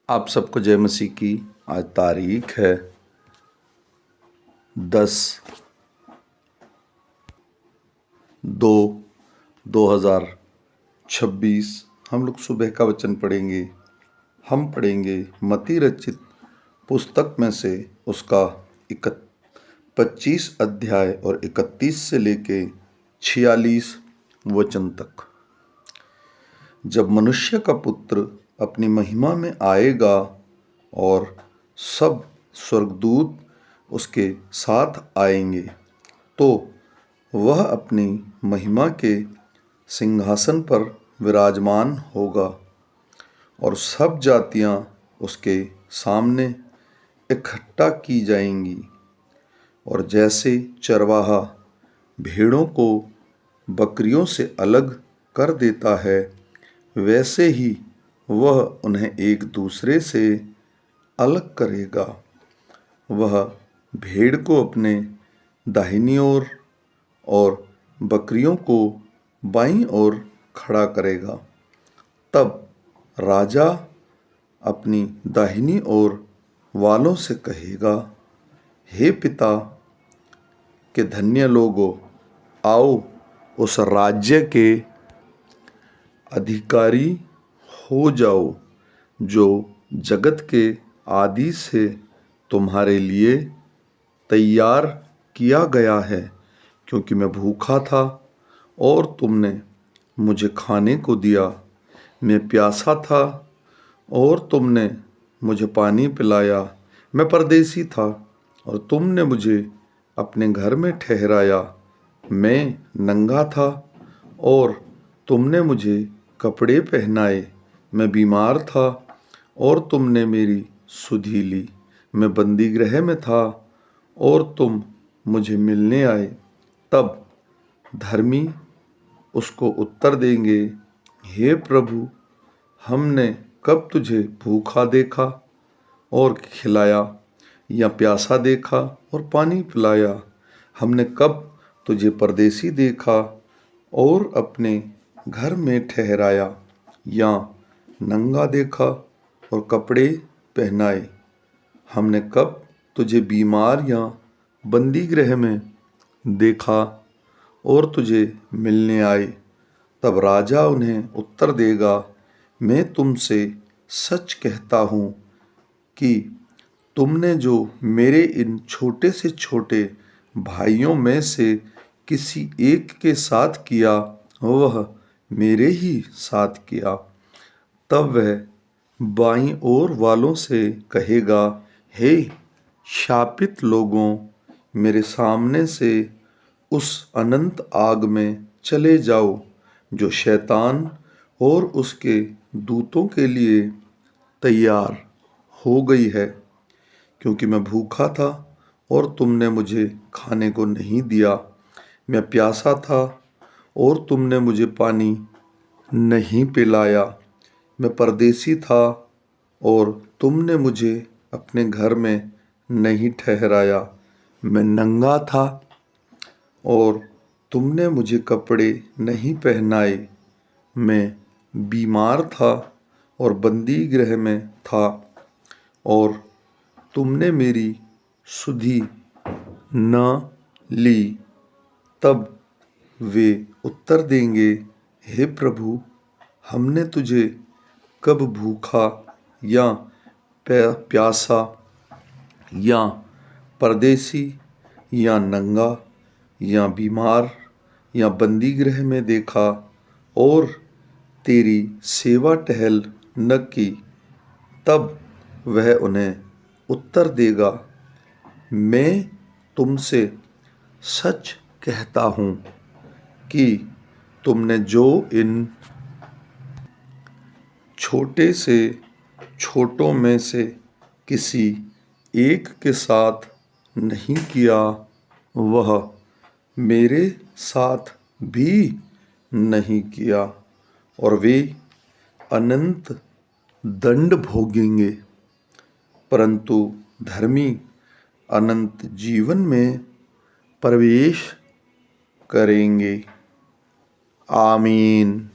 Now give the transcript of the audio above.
आप सबको जय मसीह की। आज तारीख है 10/2/2026। हम लोग सुबह का वचन पढ़ेंगे। हम पढ़ेंगे मत्ती रचित पुस्तक में से उसका 25 अध्याय और 31 से लेके 46 वचन तक। जब मनुष्य का पुत्र अपनी महिमा में आएगा और सब स्वर्गदूत उसके साथ आएंगे, तो वह अपनी महिमा के सिंहासन पर विराजमान होगा और सब जातियां उसके सामने इकट्ठा की जाएंगी। और जैसे चरवाहा भेड़ों को बकरियों से अलग कर देता है, वैसे ही वह उन्हें एक दूसरे से अलग करेगा। वह भेड़ को अपने दाहिनी ओर और बकरियों को बाईं ओर खड़ा करेगा। तब राजा अपनी दाहिनी ओर वालों से कहेगा, हे पिता के धन्य लोगों, आओ उस राज्य के अधिकारी हो जाओ जो जगत के आदि से तुम्हारे लिए तैयार किया गया है। क्योंकि मैं भूखा था और तुमने मुझे खाने को दिया, मैं प्यासा था और तुमने मुझे पानी पिलाया, मैं परदेसी था और तुमने मुझे अपने घर में ठहराया, मैं नंगा था और तुमने मुझे कपड़े पहनाए, मैं बीमार था और तुमने मेरी सुधि ली, मैं बंदी गृह में था और तुम मुझे मिलने आए। तब धर्मी उसको उत्तर देंगे, हे प्रभु, हमने कब तुझे भूखा देखा और खिलाया, या प्यासा देखा और पानी पिलाया? हमने कब तुझे परदेसी देखा और अपने घर में ठहराया, या नंगा देखा और कपड़े पहनाए? हमने कब तुझे बीमार या बंदी गृह में देखा और तुझे मिलने आए? तब राजा उन्हें उत्तर देगा, मैं तुमसे सच कहता हूँ कि तुमने जो मेरे इन छोटे से छोटे भाइयों में से किसी एक के साथ किया, वह मेरे ही साथ किया। तब वह बाईं ओर वालों से कहेगा, हे शापित लोगों, मेरे सामने से उस अनंत आग में चले जाओ जो शैतान और उसके दूतों के लिए तैयार हो गई है। क्योंकि मैं भूखा था और तुमने मुझे खाने को नहीं दिया, मैं प्यासा था और तुमने मुझे पानी नहीं पिलाया, मैं परदेसी था और तुमने मुझे अपने घर में नहीं ठहराया, मैं नंगा था और तुमने मुझे कपड़े नहीं पहनाए, मैं बीमार था और बंदी गृह में था और तुमने मेरी सुधि न ली। तब वे उत्तर देंगे, हे प्रभु, हमने तुझे कब भूखा या प्यासा या परदेसी या नंगा या बीमार या बंदी गृह में देखा और तेरी सेवा टहल न की? तब वह उन्हें उत्तर देगा, मैं तुमसे सच कहता हूँ कि तुमने जो इन छोटे से छोटों में से किसी एक के साथ नहीं किया, वह मेरे साथ भी नहीं किया। और वे अनंत दंड भोगेंगे, परंतु धर्मी अनंत जीवन में प्रवेश करेंगे। आमीन।